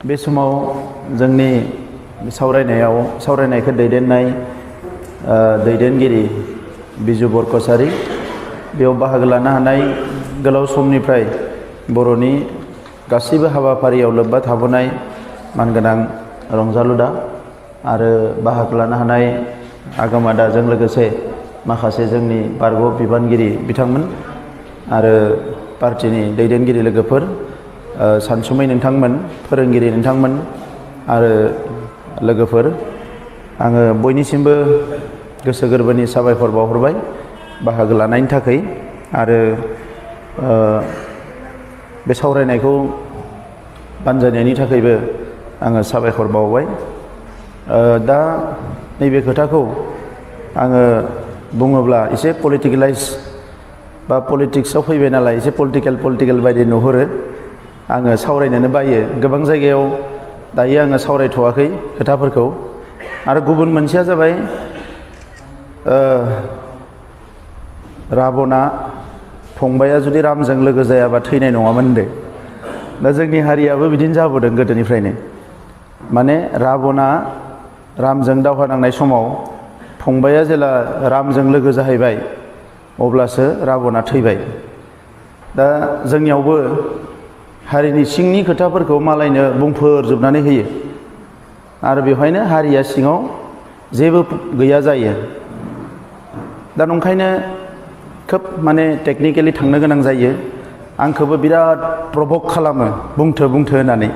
बे समाव जोंनि सावरायनायखौ दैदेननाय दैदेनगिरि बिजु बर कसारी बेयाव बाहागो लानो हानाय गोलाव समनिफ्राय बर'नि गासैबो हाबाफारियाव लोब्बा थाबोनाय मानगोनां रंजालुदा आरो बाहागो लानो हानाय आगोमादाजों लोगोसे माखासे जोंनि बारग' बिबानगिरि बिथांमोन आरो पार्टिनि दैदेनगिरि लोगोफोर सानसुमै नोंथांमोन फोरोंगिरि नोंथांमोन आरो लोगोफोर आङो बयनिसिमबो गोसो गोरबोनि साबायखर बावहरबाय बाहागो लानायनि थाखाय आरो बे सावरायनायखौ बानजायनायनि थाखायबो आङो साबायखर बावबाय दा नैबे खोथाखौ आङो बुङोब्ला एसे पलिटिकेलाइज बा पलिटिक्सआव फैबाय नालाय एसे पलिटिकेल बायदि नुहुरो आङो सावरायनोनो बायो गोबां जायगायाव दायो आङो सावरायथ'वाखै खोथाफोरखौ आरो गुबुन मोनसेया जाबाय राबना फंबाया जुदि रामजों लोगो जायाबा थैनाय नङामोन होनदो दा जोंनि हारियाबो बिदिनो जाबोदों गोदोनिफ्रायनो माने राबना रामजों दावहा नांनाय समाव फंबाया जेला रामजों लोगो जाहैबाय अब्लासो राबना थैबाय दा जोंनियावबो हारिनि सिंनि खोथाफोरखौ मालायनो बुंफोरजोबनानै होयो आरो बेवहायनो हारिया सिङाव जेबो गैया जायो दा नंखायनो खोब माने टेकनिकेलि थांनो गोनां जायो आंखौबो बिराद प्रभक खालामो बुंथो होननानै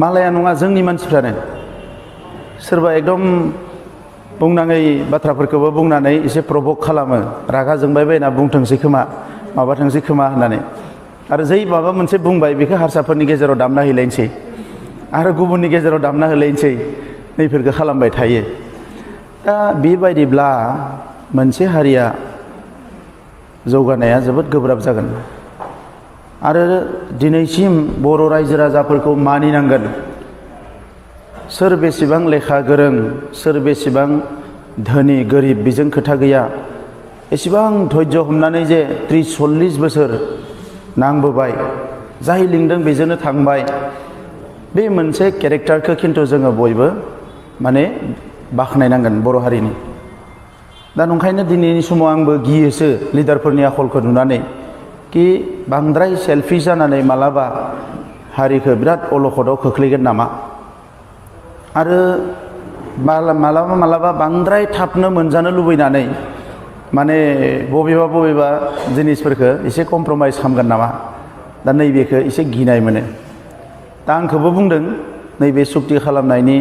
मालाया नङा जोंनि मानसिफ्रानो सोरबा एकदम बुंनाङै बाथ्राफोरखौबो बुंनानै एसे प्रभक खालामो रागा जोंबाय बायना बुंथोंसै खोमा माबाथोंसै खोमा होननानै आरो जै माबा मोनसे बुंबाय बेखौ हारसाफोरनि गेजेराव दामना होलायनोसै आरो गुबुननि गेजेराव दामना होलायनोसै नैफोरखौ खालामबाय थायो दा बेबायदिब्ला मोनसे हारिया जौगानाया जोबोद गोब्राब जागोन आरो दिनैसिम बर' रायजो राजाफोरखौ मानिनांगोन सोर बेसेबां लेखा गोरों सोर बेसेबां धोनि गोरिब बेजों खोथा गैया एसेबां धैर्य हमनानै जे 30-40 बोसोर नांबोबाय जाय लिंदों बेजोंनो थांबाय बे मोनसे केरेक्टारखौ खिन्थु जोङो बयबो माने बाख्नायनांगोन बर' हारिनि दा नंखायनो दिनैनि समाव आंबो गियोसो लिडारफोरनि आखलखौ नुनानै कि बांद्राय सेल्फिश जानानै मालाबा हारिखौ बिराद अलखदाव खोख्लैगोन नामा आरो मालाबा बांद्राय थाबनो मोनजानो लुबैनानै माने बबेबा जिनिसफोरखौ एसे कमप्रमाइज खालामगोन नामा दा नैबेखौ एसे गिनाय मोनो दा आंखौबो बुंदों नैबे सुक्ति खालामनायनि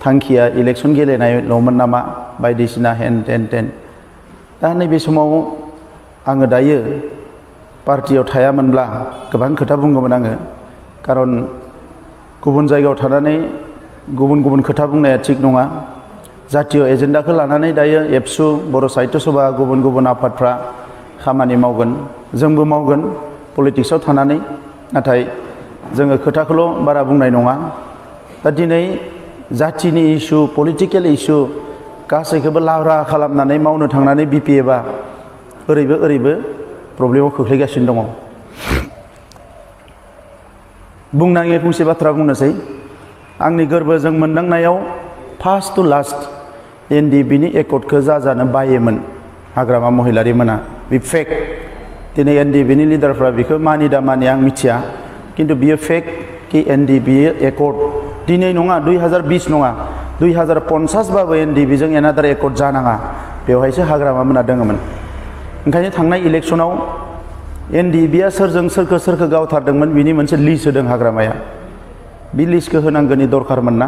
थांखिया इलेक्सन गेलेनायल'मोन नामा बायदिसिना हेन टेन दा नैबे समाव आङो दायो पार्टियाव थायामोनब्ला गोबां खोथा बुंगौमोन आङो खारन गुबुन जायगायाव थानानै गुबुन खोथा बुंनाया थिग नङा जातीय एजेन्डाखौ लानानै दायो एबसु बर' साहित्य सभा गुबुन आफादफ्रा खामानि मावगोन जोंबो मावगोन पलिटिक्सआव थानानै नाथाय जोङो खोथाखौल' बारा बुंनाय नङा दा दिनै जाथिनि इस्यु पलिटिकेल इस्यु गासैखौबो लाब्रा खालामनानै मावनो थांनानै बिपिएबा ओरैबो प्रब्लेमाव खोख्लैगासिनो दङ बुंनाङै फंसे बाथ्रा बुंनोसै आंनि गोरबोजों मोनदांनायाव फार्स्ट टु लास्ट एनडिएफबिनि एकर्डखौ जानो बायोमोन हाग्रामा महिलारि मोना बे फेक दिनै एनडिएफबिनि लिडारफ्रा बेखौ मानिदा मानिया आं मिथिया किन्तु बियो फेक कि एनडिएफबि एकर्ड दिनै नङा 2020 नङा 2050 बाबो एनडिएफबिजों एनादार एकर्ड जानाङा बेवहायसो हाग्रामा मोना दङमोन ओंखायनो थांनाय इलेक्सनाव एनडिएफबिया सोरखौ गावथारदोंमोन बिनि मोनसे लिस्ट होदों हाग्रामाया बे लिस्टखौ होनांगौनि दरखारमोन ना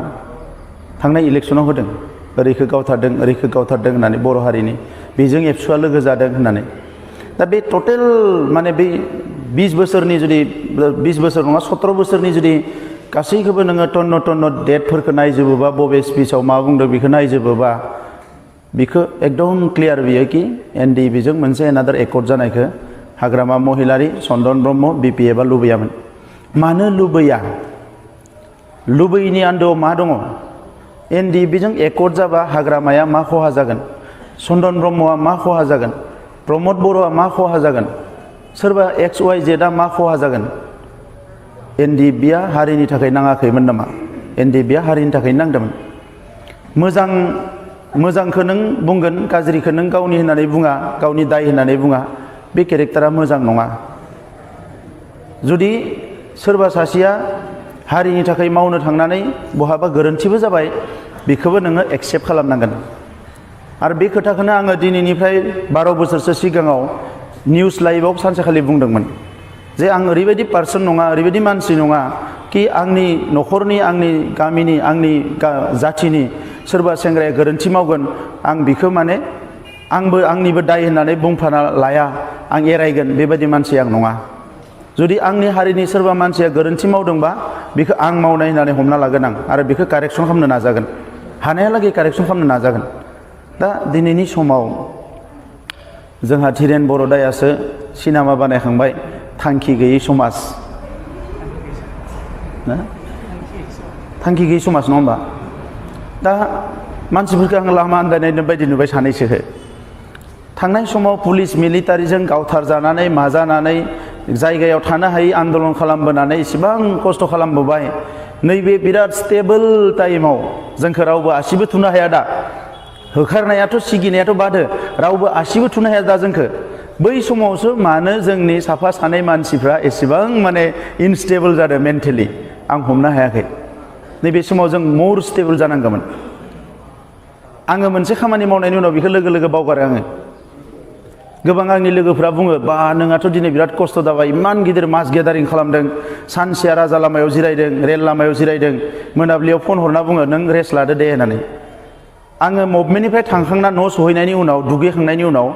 थांनाय इलेक्सनाव होदों ओरैखौ गावथारदों होननानै बर' हारिनि बेजों एबसुआ लोगो जादों होननानै दा बे टटेल माने बे 20 बोसोरनि जुदि 20 बोसोर नङा 17 बोसोरनि जुदि गासैखौबो नोङो टन्न डेटफोरखौ नायजोबोबा बबे स्पिचआव मा बुंदों बेखौ नायजोबोबा बेखौ एकदम क्लियार बियो कि एनडिएफबिजों मोनसे एनादार एकर्ड जानायखौ हाग्रामा महिलारि चन्दन ब्रह्म बिपिएफआ लुबैयामोन मानो लुबैयैनि आन्दोआव मा दङ एनडिएफबिजों एकर्ड जाबा हाग्रामाया मा खहा जागोन चन्दन ब्रह्मआ मा खहा जागोन प्रमद बर'आ मा खहा जागोन सोरबा XYZ मा खहा जागोन एनडिएफबिआ हारिनि थाखाय नाङाखैमोन नामा एनडिएफबिआ हारिनि थाखाय नांदोंमोन मोजांखौ नों बुंगोन गाज्रिखौ नों गावनि होननानै बुङा गावनि दाय होननानै बुङा बे केरेक्टारा मोजां नङा जुदि सोरबा सासेया हारिनि थाखाय मावनो थांनानै बहाबा गोरोन्थिबो जाबाय बेखौबो नोङो एक्सेप्ट खालामनांगोन आरो बे खोथाखौनो आङो दिनैनिफ्राय 12 बोसोरसो सिगाङाव निउस लाइभआव सानसेखालि बुंदोंमोन जे आं ओरैबायदि पार्सन नङा ओरैबायदि मानसि नङा कि आंनि न'खरनि आंनि गामिनि आंनि जाथिनि सोरबा सेंग्राया गोरोन्थि मावगोन आं बिखौ माने आंबो आंनिबो दाय होननानै बुंफाना लाया आं एरायगोन बेबायदि मानसि आं नङा जुदि आंनि हारिनि सोरबा मानसिया गोरोन्थि मावदोंबा बेखौ आं मावनाय होननानै हमना लागोन आं आरो बेखौ कारेक्सन खालामनो नाजागोन हानायालागै कारेक्सन खालामनो नाजागोन दा दिनैनि समाव जोंहा धीरेन बर'दायासो सिनेमा बानायखांबाय थांखि गैयै समाज थांखि गैयै समाज नङा होमबा दा मानसिफोरखौ आं लामा आन्दायनाय बायदि नुबाय सानैसोखौ थांनाय समाव पुलिस मिलिटारिजों गावथारजानानै माजानानै जायगायाव थानो हायै आन्दलन खालामबोनानै इसेबां खस्थ' खालामबोबाय नैबे बिराद स्टेबल टाइमाव जोंखौ रावबो आसिबो थुनो हाया दा होखारनायाथ' सिगिनायाथ' बादो रावबो आसिबो थुनो हाया दा जोंखौ बै समावसो मानो जोंनि साफा सानै मानसिफ्रा एसेबां माने इनस्टेबल जादों मेन्टेलि आं हमनो हायाखै नैबे समाव जों मर स्टेबल जानांगौमोन आङो मोनसे खामानि मावनायनि उनाव बेखौ लोगो लोगो बावगारो आङो गोबां आंनि लोगोफ्रा बुङो बा नोंहाथ' दिनै बिराद खस्थ' जाबाय इमान गिदिर मास गेदारिं खालामदों सानसेया राजा लामायाव जिरायदों रेल लामायाव जिरायदों मोनाबिलियाव फन हरना बुङो नों रेस्ट लादो दे होननानै आङो मुभमेन्टनिफ्राय थांखांना न' सहैनायनि उनाव दुगैखांनायनि उनाव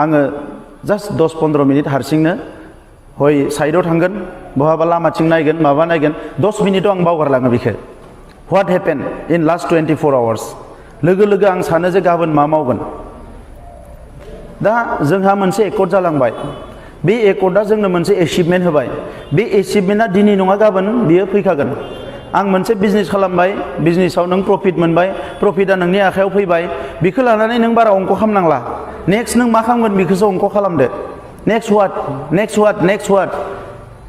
आङो जास्ट 10-15 मिनिट हारसिंनो हय साइडआव थांगोन बहाबा लामाथिं नायगोन माबा नायगोन 10 मिनिटआव आं बावगारलाङो बेखौ व्हाट हेपेन इन लास्ट 24 आवार्स लोगो लोगो आं सानो जे गाबोन मा मावगोन दा जोंहा मोनसे एकर्ड जालांबाय बे एकर्डआ जोंनो मोनसे एचिभमेन्ट होबाय बे एचिभमेन्टआ दिनै नङा गाबोन बियो फैखागोन आं मोनसे बिजनेस खालामबाय बिजनेसाव नों प्रफिट मोनबाय प्रफिटआ नोंनि आखायाव फैबाय बेखौ लानानै नों बारा अंक खालामनांला नेक्स्ट नों मा खालामगोन बेखौसो अंक खालामदो नेक्स्ट वाट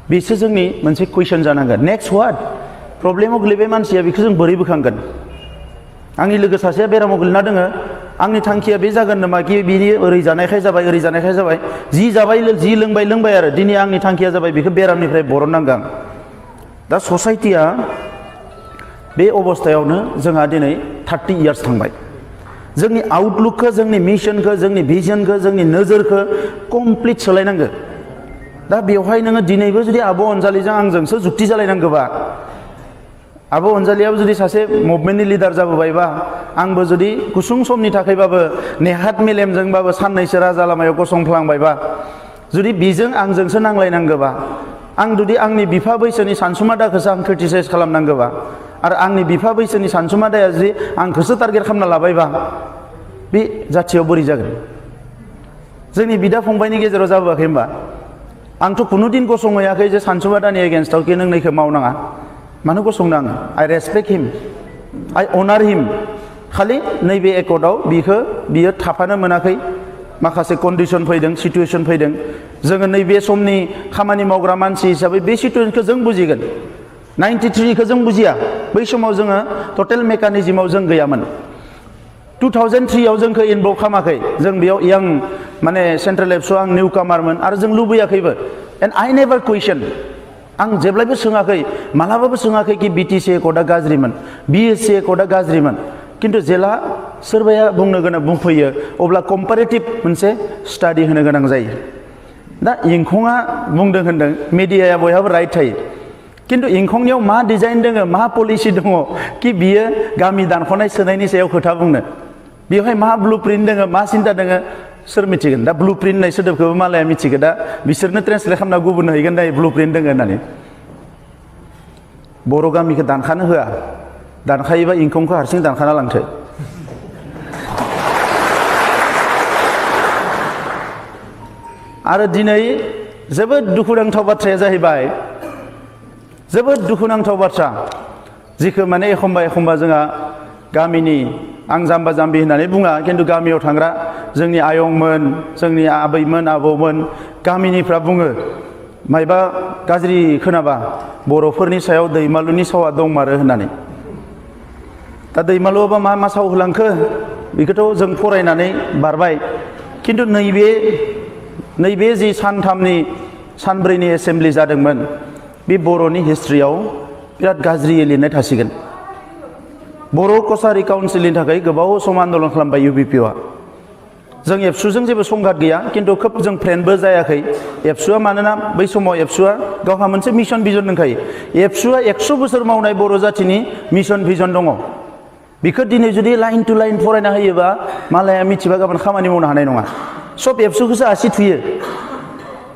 बेसो जोंनि मोनसे कुइसन जानांगोन नेक्स्ट वाट प्रब्लेमाव गोलैबाय मानसिया बेखौ जों बोरै बोखांगोन आंनि लोगो सासेया बेरामाव गोलैना दोङो आंनि थांखिया बे जागोन नामा कि बिनि ओरै जानायखाय जाबाय जि जाबाय जि लोंबाय आरो दिनै आंनि थांखिया जाबाय बेखौ बेरामनिफ्राय बरननांगोन दा ससाइटिया बे अबस्थायावनो जोंहा दिनै 30 इयार्स थांबाय जोंनि आउटलुकखौ जोंनि मिशनखौ जोंनि भिजनखौ जोंनि नोजोरखौ कमप्लिट सोलायनांगौ दा बेवहाय नोङो दिनैबो जुदि आब' अनजालिजों आंजोंसो जुक्ति जालायनांगौबा आब' अनजालियाबो जुदि सासे मुभमेन्टनि लिडार जाबोबायबा आंबो जुदि गुसुं समनि थाखायबाबो नेहात मेलेमजोंबाबो साननैसो राजा लामायाव गसंफ्लांबायबा जुदि बिजों आंजोंसो नांलायनांगौबा आं जुदि आंनि बिफा बैसोनि सानसुमादाखौसो आं क्रिटिसाइज खालामनांगौबा आरो आंनि बिफा बैसोनि सानसुमादाया जुदि आंखौसो टारगेट खालामना लाबायबा बे जाथियाव बोरै जागोन जोंनि बिदा फंबायनि गेजेराव जाबोआखै होमबा आंथ' खुनुदिन गसंहैयाखै जे सानसुमादानि एगेन्स्टआव कि नों नैखौ मावनाङा मानो गसंनो आङो आइ रेसपेक्ट हिम आइ अनार हिम खालि नैबे एकर्डआव बियो थाफानो मोनाखै माखासे कन्डिसन फैदों सिटुएसन फैदों जोङो नैबे समनि खामानि मावग्रा मानसि हिसाबै बे सिटुएसनखौ जों बुजिगोन 93 खौ जों बुजिया बै समाव जोङो टटेल मेकानिजमाव जों गैयामोन 2003 आव जोंखौ इनभल्भ खालामाखै जों बेयाव यां माने सेन्ट्रेल एबसुआव आं निउ कामारमोन आरो जों लुबैयाखैबो एन्ड आइ नेभार कुइसन आं जेब्लायबो सोङाखै मालाबाबो सोङाखै कि बिटिसि एकर्डआ गाज्रिमोन बिएससि एकर्डआ गाज्रिमोन खिन्थु जेला सोरबाया बुंनो गोनां बुंफैयो अब्ला कम्पारेटिभ मोनसे स्टाडि होनो गोनां जायो दा इंखंआ बुंदों होनदों मिडियाया बयहाबो राइट थायो खिन्थु इंखंनियाव मा डिजाइन दङ मा पलिसि दङ कि बियो गामि दानख'नाय सोनायनि सायाव खोथा बुंनो बेवहाय मा ब्लु प्रिन्ट दङ मा सिन्था दङ सोर मिथिगोन दा ब्लु प्रिन्ट होननाय सोदोबखौबो मालाया मिथिगोन दा बिसोरनो ट्रेन्सलेट खालामना गुबुननो हैगोन दा ब्लु प्रिन्ट दङ होननानै बर' गामिखौ दानखानो होआ दानखायोबा इंखंखौ हारसिं दानखाना लांथो आरो दिनै जोबोद दुखुनांथाव बाथ्राया जाहैबाय जोबोद दुखुनांथाव बाथ्रा जिखौ माने एखमबा जोंहा गामिनि आं जाम्बा जाम्बि होननानै बुङा खिन्थु गामियाव थांग्रा जोंनि आयंमोन जोंनि आबैमोन आबौमोन गामिनिफ्रा बुङो मायबा गाज्रि खोनाबा बर'फोरनि सायाव दैमालुनि सावा दंमारो होननानै दा दैमालुआबा मा साव होलांखो बेखौथ' जों फरायनानै बारबाय खिन्थु नैबे जि सानथामनि सानब्रैनि एसेम्बलि जादोंमोन बे बर'नि हिस्ट्रियाव बिराद गाज्रियै लिरनाय थासिगोन। बर' कसारि काउन्सिलनि थाखाय गोबाव सम आन्दलन खालामबाय इउबिपिआ। जों एबसुजों जेबो संघात गैया खिन्थु खोब जों फ्रेन्डबो जायाखै। एबसुआ मानोना बै समाव एबसुआ गावहा मोनसे मिशन भिजन दंखायो। एबसुआ 100 बोसोर मावनाय बर' जाथिनि मिशन भिजन दङ। बेखौ दिनै जुदि लाइन टु लाइन फरायना होयोबा मालाया मिथिबा गाबोन खामानि मावनो हानाय नङा। सब एबसुखौसो आसि थुयो।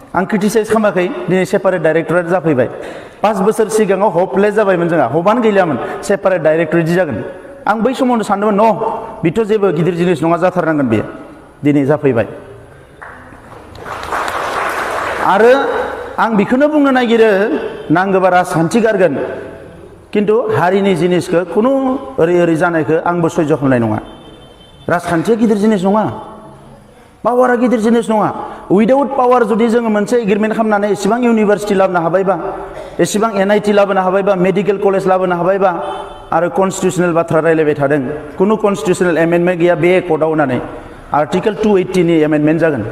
आं क्रिटिसाइज खालामाखै, दिनै सेपारेट डाइरेक्टरेट जाफैबाय। 5 बोसोर सिगाङाव हपलेस जाबायमोन जोंहा, हपआनो गैलामोन सेपारेट डाइरेक्टरेट जागोन। आं बै समावनो सानदोंमोन न' बेथ' जेबो गिदिर जिनिस नङा, जाथारनांगोन बेयो। दिनै जाफैबाय। आरो आं बेखौनो बुंनो नागिरो नांगौबा राजखान्थि गारगोन खिन्थु हारिनि जिनिसखौ खुनु ओरै जानायखौ आंबो सयज' खालामनाय नङा। राजखान्थिया गिदिर जिनिस नङा, पावारा गिदिर जिनिस नङा। उइदाउट पावार जुदि जोङो मोनसे एग्रिमेन्ट खालामनानै एसेबां इउनिभारसिटि लाबोनो हाबायबा, एसेबां NIT लाबोनो हाबायबा, मेडिकेल कलेज लाबोनो हाबायबा, आरो कनस्टिटिउसनेल बाथ्रा रायलायबाय थादों, खुनु कनस्टिटिउसनेल एमेन्डमेन्ट गैया बे एकर्डआव होननानै। आर्टिकेल 280 नि एमेन्डमेन्ट जागोन।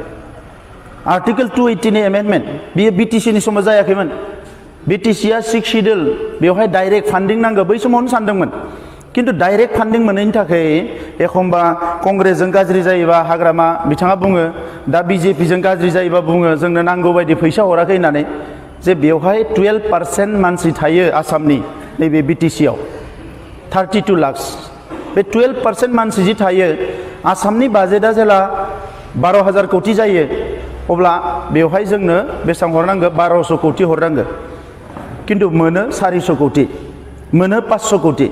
आर्टिकेल 280 नि एमेन्डमेन्ट बेयो BTC नि समाव जायाखैमोन। BTCआ 6 शिड्युल, बेवहाय डाइरेक्ट फान्डिं नांगौ, बै समावनो सानदोंमोन। खिन्थु डाइरेक्ट फान्डिं मोनैनि थाखाय एखमबा कंग्रेसजों गाज्रि जायोबा हाग्रामा बिथाङा बुङो, दा BJPजों गाज्रि जायोबा बुङो जोंनो नांगौ बायदि फैसा हराखै होननानै। जे बेवहाय 12% मानसि थायो आसामनि नैबे BTCआव 32 लाख। बे 12% मानसि जि थायो, आसामनि बाजेटआ जेला 12,000 कोटि जायो अब्ला बेवहाय जोंनो बेसेबां हरनांगौ? 1200 कोटि हरनांगौ। खिन्थु मोनो 400 कोटि, मोनो 500 कोटि।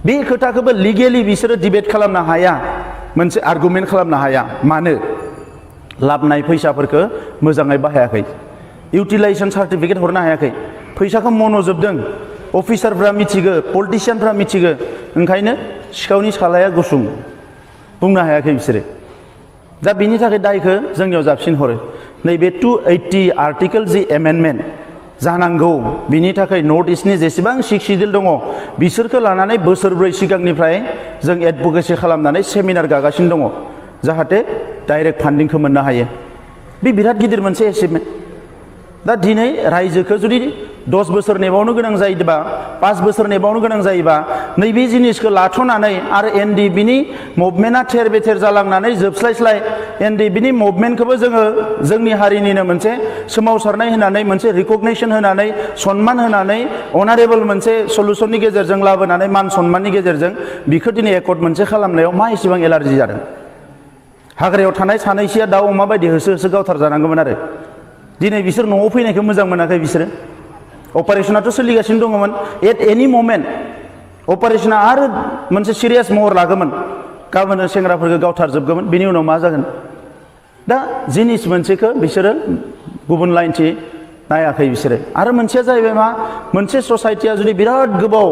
बे खोथाखौबो लिगेलि बिसोरो डिबेट खालामनो हाया, मोनसे आर्गुमेन्ट खालामनो हाया। मानो? लाबनाय फैसाफोरखौ मोजाङै बाहायाखै, इउटिलाइजेसन सार्टिफिकेट हरनो हायाखै, फैसाखौ मन'जोबदों। अफिसारफ्रा मिथिगो, पलिटिसियानफ्रा मिथिगो, ओंखायनो सिखावनि सालाया गुसुं, बुंनो हायाखै बिसोरो। दा बिनि थाखाय दायखौ जोंनियाव जाबसिन हरो। नैबे 280 आर्टिकेल जि एमेन्डमेन्ट जानांगौ, बिनि थाखाय नर्थ इस्टनि जेसेबां 6 शिड्युल दङ बिसोरखौ लानानै बोसोरब्रै सिगांनिफ्राय जों एडभकेसि खालामनानै सेमिनार गागासिनो दङ, जाहाथे डाइरेक्ट फान्डिंखौ मोननो हायो। बे बिराद गिदिर मोनसे एचिभमेन्ट। दा दिनै रायजोखौ जुदि 10 बोसोर नेबावनो गोनां जायोबा, 5 बोसोर नेबावनो गोनां जायोबा, नैबे जिनिसखौ लाथ'नानै आरो NDPनि मुभमेन्टआ थेर बेथेर जालांनानै जोबस्लायस्लाय NDPनि मुभमेन्टखौबो जोङो जोंनि हारिनिनो मोनसे सोमावसारनाय होनानै, मोनसे रिकगनाइसन होनानै, सन्मान होनानै, अनारेबल मोनसे सलुसननि गेजेरजों लाबोनानै, मान सन्माननि गेजेरजों बिखौ दिनै एकर्ड मोनसे खालामनायाव मा एसेबां एलार्जि जादों? हाग्रायाव थानाय सानैसोया दाउ अमा बायदि होसो होसो गावथार जानांगौमोन। आरो दिनै बिसोर न'आव फैनायखौ मोजां मोनाखै। बिसोरो अपारेशनाथ' सोलिगासिनो दङमोन। एट एनि ममेन्ट अपारेशना आरो मोनसे सिरियास महर लागोमोन, गाबोन सेंग्राफोरखौ गावथारजोबगौमोन। बिनि उनाव मा जागोन? दा जिनिस मोनसेखौ बिसोरो गुबुन लाइनथि नायाखै बिसोरो। आरो मोनसेया जाहैबाय मा, मोनसे ससाइटिया जुदि बिराद गोबाव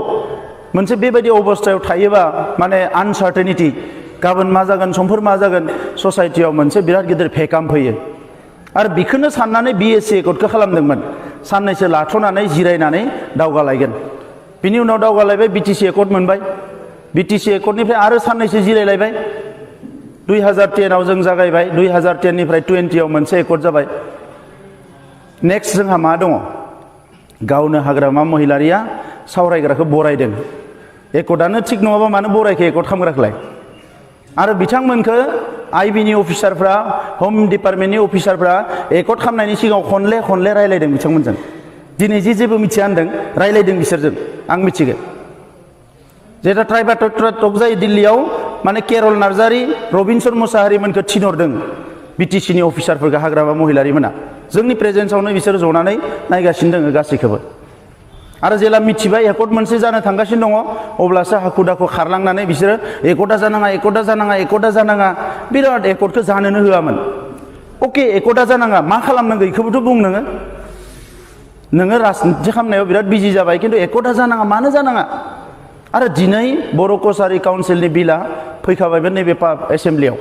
मोनसे बेबायदि अबस्थायाव थायोबा, माने आनसार्टेनिटि, गाबोन मा जागोन, समफोर मा जागोन, ससाइटियाव मोनसे बिराद गिदिर भेकाम फैयो। आरो बेखौनो साननानै BSc एकर्डखौ खालामदोंमोन, साननैसो लाथ'नानै जिरायनानै दावगालायगोन। बिनि उनाव दावगालायबाय, BTC एकर्ड मोनबाय। BTC एकर्डनिफ्राय आरो साननैसो जिरायलायबाय। 2010आव जों जागायबाय, 2010निफ्राय 20आव मोनसे एकर्ड जाबाय। नेक्स्ट जोंहा मा दङ? गावनो हाग्रामा महिलारिया सावरायग्राखौ बरायदों। एकर्डआनो थिग नङाबा मानो बरायखो एकर्ड खालामग्राखौलाय? आरो बिथांमोनखौ IBनि अफिसारफ्रा, हम डिपार्टमेन्टनि अफिसारफ्रा एकर्ड खालामनायनि सिगाङाव खनले रायलायदों बिथांमोनजों। दिनै जेबो मिथिया होनदों, रायलायदों बिसोरजों, आं मिथिगो। जेटा ट्राइबाल टक जायो दिल्लीयाव, माने केरल नार्जारी, रबिनसन मुसाहारिमोनखौ थिनहरदों BTCनि अफिसारफोरखौ, हाग्रामा महिलारिमोना। जोंनि प्रेजेन्सआवनो बिसोर जनानै नायगासिनो दङ गासैखौबो। आरो जेला मिथिबाय एकर्ड मोनसे जानो थांगासिनो दङ, अब्लासो हाखु दाखु खारलांनानै बिसोरो एकर्डा जानाङा, बिराद एकर्डखौ जानोनो होआमोन। अके, एकर्डा जानाङा, मा खालामनांगौ बेखौबोथ' बुं नोङो राजनिति खालामनायाव बिराद बिजि जाबाय, खिन्थु एकर्डा जानाङा, मानो जानाङा? आरो दिनै बर' कसारि काउन्सिलनि बिला फैखाबायमोन नैबे एसेम्ब्लियाव।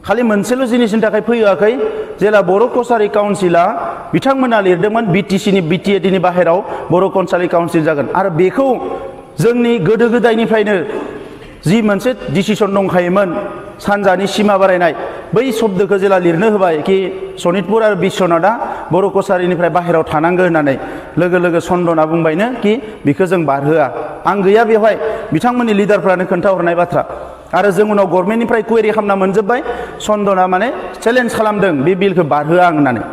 खालि मोनसेल' जिनिसनि थाखाय फैयाखै, जेला बर' कसारि काउन्सिला बिथांमोना लिरदोंमोन BTCनि BTADनि बाहेराव बर' कसारि काउन्सिल जागोन। आरो बेखौ जोंनि गोदो गोदायनिफ्रायनो जि मोनसे डिसिसन दंखायोमोन सानजानि सिमा बारायनाय बै शब्दखौ जेला लिरनो होबाय कि सनितपुर आरो बिश्वनाथआ बर' कसारिनिफ्राय बाहेरायाव थानांगौ होननानै लोगो लोगो चन्दना बुंबायनो कि बिखौ जों बारहोआ आं गैया बेवहाय बिथांमोननि लिडारफ्रानो खोन्थाहरनाय बाथ्रा आरो जों उनाव गभर्नमेन्टनिफ्राय कुवेरि खालामना मोनजोब्बाय चन्दना माने चेलेन्ज खालामदों बे बिलखौ बारहोआ आं होननानै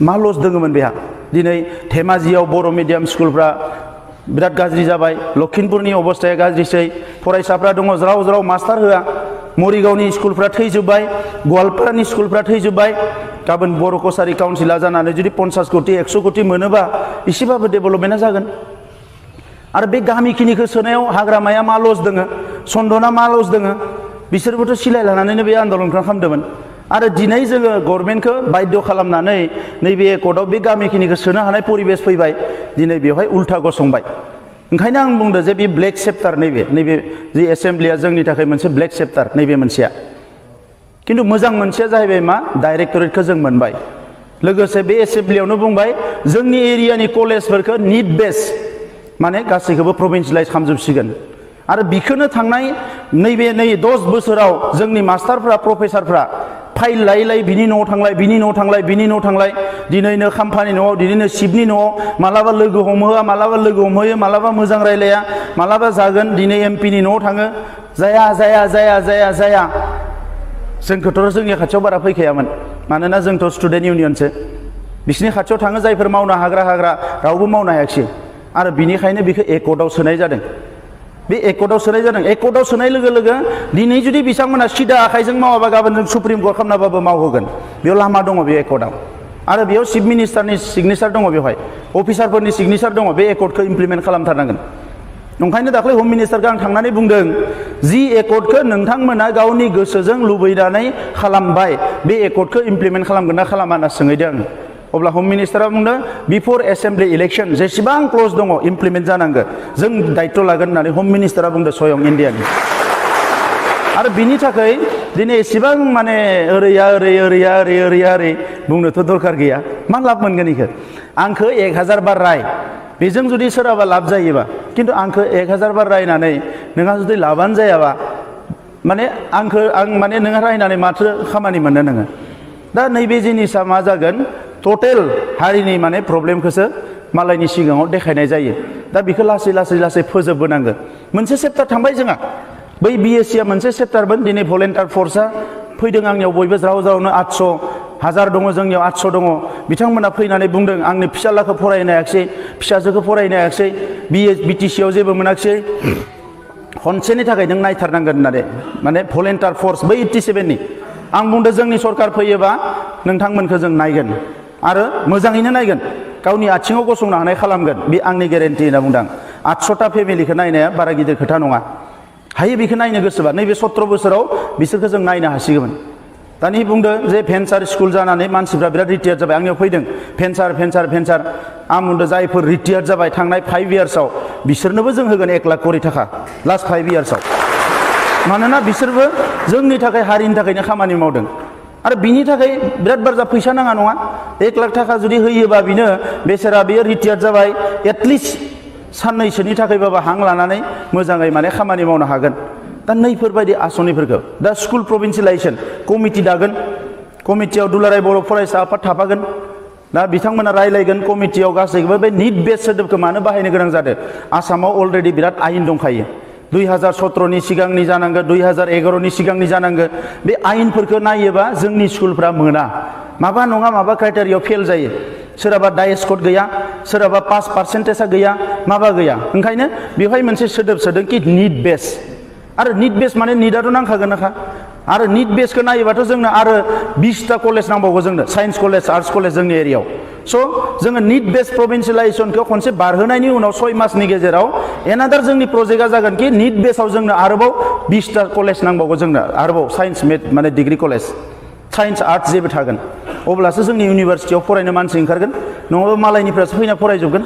मा लस दङमोन बेहा दिनै धेमाजियाव बर' मिडियाम स्कुलफ्रा बिराद गाज्रि जाबाय लखिमपुरनि अबस्थाया गाज्रिसै फरायसाफ्रा दङ ज्राव ज्राव मास्टार होआ मरिगावनि स्कुलफ्रा थैजोब्बाय गवालपारानि स्कुलफ्रा थैजोब्बाय गाबोन बर' कसारि काउन्सिला जानानै जुदि 50 कोटि 100 कोटि मोनोबा एसेबाबो डेभेलपमेन्टआ जागोन आरो बे गामिखिनिखौ सोनायाव हाग्रामाया मा लस दोङो चन्दना मा लस दोङो बिसोरबोथ' सिलाय लानानैनो बे आन्दलनखौ खालामदोंमोन आरो दिनै जोङो गभर्नमेन्टखौ बाध्य खालामनानै नैबे एकर्डआव बे गामिखिनिखौ सोनो हानाय परिबेस फैबाय दिनै बेवहाय उल्था गसंबाय ओंखायनो आं बुंदों जे बे ब्लेक चेप्टार नैबे जि एसेम्ब्लिया जोंनि थाखाय मोनसे ब्लेक चेप्टार नैबे मोनसेया खिन्थु मोजां मोनसेया जाहैबाय मा डाइरेक्टरेटखौ जों मोनबाय लोगोसे बे एसेम्ब्लियावनो बुंबाय जोंनि एरियानि कलेजफोरखौ निड बेस माने गासैखौबो प्रभिन्सियेलाइज खालामजोबसिगोन आरो बिखौनो थांनाय नैबे 10 बोसोराव जोंनि मास्टारफ्रा प्रफेसारफ्रा फाइल लायै लायै बिनि न'आव थांलाय बिनि न'आव थांलाय बिनि न'आव थांलाय दिनैनो खाम्फानि न'आव दिनैनो शिबनि न'आव मालाबा लोगो हमहोआ मालाबा लोगो हमहोयो मालाबा मोजां रायलाया मालाबा जागोन दिनै एमपिनि न'आव थाङो जाया जाया जाया जाया जाया जोंखौथ' जोंनि खाथियाव बारा फैखायामोन मानोना जोंथ' स्टुडेन्ट इउनियनसो बिसिनि खाथियाव थाङो जायफोर मावनो हाग्रा रावबो मावनो हायाखिसै आरो बिनिखायनो बेखौ एकर्डआव सोनाय जादों बे एकर्डआव सोनाय जादों एकर्डआव सोनाय लोगो लोगो दिनै जुदि बिथांमोना सिदा आखाइजों मावाबा गाबोन जों सुप्रिम कर्ट खालामनाबाबो मावहोगोन बेयाव लामा दङ बे एकर्डआव आरो बेयाव चिफ मिनिस्टारनि सिगनेचार दङ बेवहाय अफिसारफोरनि सिगनेचार दङ बे एकर्डखौ इमप्लिमेन्ट खालामथारनांगोन ओंखायनो दाख्लै हम मिनिस्टारखौ आं थांनानै बुंदों जि एकर्डखौ नोंथांमोना गावनि गोसोजों लुबैनानै खालामबाय बे एकर्डखौ इमप्लिमेन्ट खालामगोन ना खालामा होनना सोंहैदों आङो अब्ला हम मिनिस्टारा बुंदों बिफर एसेम्ब्लि इलेक्सन जेसेबां क्लज दङ इमप्लिमेन्ट जानांगौ जों दायित्व लागोन होननानै हम मिनिस्टारा बुंदों स्वयं इन्डियानि आरो बिनि थाखाय दिनै एसेबां माने ओरै बुंनोथ' दरखार गैया मा लाब मोनगोन इखो आंखौ 1000 बार राय बेजों जुदि सोरहाबा लाब जायोबा खिन्थु आंखौ 1000 बार रायनानै नोंहा जुदि लाबानो जायाबा माने आं माने नोंहा रायनानै माथो खामानि मोननो नोङो दा नैबे जिनिसा मा जागोन टटेल हारिनि माने प्रब्लेमखौसो मालायनि सिगाङाव देखायनाय जायो दा बेखौ लासै फोजोबबोनांगौ मोनसे चेप्टार थांबाय जोंहा बै बिएससिआ मोनसे चेप्टारमोन दिनै भलेन्टियार फर्सआ फैदों आंनियाव बयबो ज्राव 800,000 दङ जोंनियाव 800 दङ बिथांमोना फैनानै बुंदों आंनि फिसालाखौ फरायनो हायाखिसै फिसाजोखौ फरायनो हायाखिसै बिटिसिआव जेबो मोनाखिसै खनसेनि थाखाय नों नायथारनांगोन होननानै माने भलेन्टियार फर्स बै 87नि आं बुंदों जोंनि सरकार फैयोबा नोंथांमोनखौ जों नायगोन आरो मोजाङैनो नायगोन गावनि आथिङाव गसंनो हानाय खालामगोन बे आंनि गेरेन्टि होनना बुंदों 800टा फेमिलिखौ नायनाया बारा गिदिर खोथा नङा हायो बेखौ नायनो गोसोबा नैबे 17 बोसोराव बिसोरखौ जों नायनो हासिगौमोन दानि बुंदों जे भेन्सार स्कुल जानानै मानसिफ्रा बिराद रिटायार जाबाय आंनियाव फैदों भेन्सार आं बुंदों जायफोर रिटायार जाबाय थांनाय 5 इयार्सआव बिसोरनोबो जों होगोन 1 लाख कोटी थाखा लास्ट 5 इयार्सआव मानोना बिसोरबो जोंनि थाखाय हारिनि थाखायनो खामानि मावदों आरो बिनि थाखाय बिराद बारजा फैसा नाङा नङा 1 लाख थाखा जुदि होयोबा बिनो बेसेरा बेयो रिटायार जाबाय एटलिस्ट साननैसोनि थाखायबाबो हां लानानै मोजाङै माने खामानि मावनो हागोन दा नैफोरबायदि आसनिफोरखौ दा स्कुल प्रभिन्सियेलाइजेसन कमिटि दागोन कमिटियाव दुलाराय बर' फरायसा आफाद थाफागोन दा बिथांमोना रायलायगोन कमिटियाव गासैखौबो बे निड बेस सोदोबखौ मानो बाहायनो गोनां जादों आसामाव अलरेडि बिराद आयेन दंखायो 2017नि सिगांनि जानांगौ 2011नि सिगांनि जानांगौ बे आयेनफोरखौ नायोबा जोंनि स्कुलफ्रा मोना माबा नङा माबा क्राइटेरियाव फेल जायो सोरहाबा डाइस कड गैया सोरहाबा पास पार्सेन्टेजआ गैया माबा गैया ओंखायनो बेवहाय मोनसे सोदोब सोदों कि निड बेस आरो निड बेस माने निडआथ' नांखागोनखा आरो निड बेसखौ नायोबाथ' जोंनो आरो 20टा कलेज नांबावगौ जोंनो साइन्स कलेज आर्ट्स कलेज जोंनि एरियायाव स' जोङो निड बेस प्रभिन्सियेलाइजेसनखौ खनसे बारहोनायनि उनाव 6 मासनि गेजेराव एनादार जोंनि प्रजेक्टआ जागोन कि निड बेसाव जोंनो आरोबाव 20टा कलेज नांबावगौ जोंनो आरोबाव साइन्स माने डिग्री कलेज साइन्स आर्ट्स जेबो थागोन अब्लासो जोंनि इउनिभारसिटियाव फरायनो मानसि ओंखारगोन नङाबा मालायनिफ्रायसो फैना फरायजोबगोन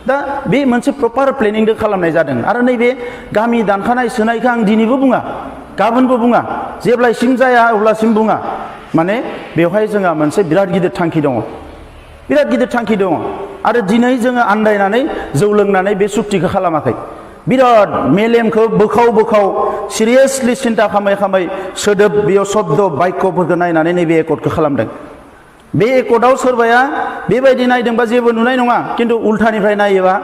दा बे मोनसे प्रपार प्लेनिंजों खालामनाय जादों आरो नैबे गामि दानखानाय सोनायखौ आं दिनैबो बुङा गाबोनबो बुङा जेब्लासिम जाया अब्लासिम बुङा माने बेवहाय जोंहा मोनसे बिराद गिदिर थांखि दङ आरो दिनै जोङो आन्दायनानै जौ लोंनानै बे सुक्तिखौ खालामाखै बिराद मेलेमखौ बोखाव सिरियासलि सिन्था खामै सोदोब बेयाव शब्द बाक्यफोरखौ नायनानै नैबे एकर्डखौ खालामदों। बे एकर्डआव सोरबाया बेबायदि नायदोंबा जेबो नुनाय नङा, खिन्थु उल्थानिफ्राय नायोबा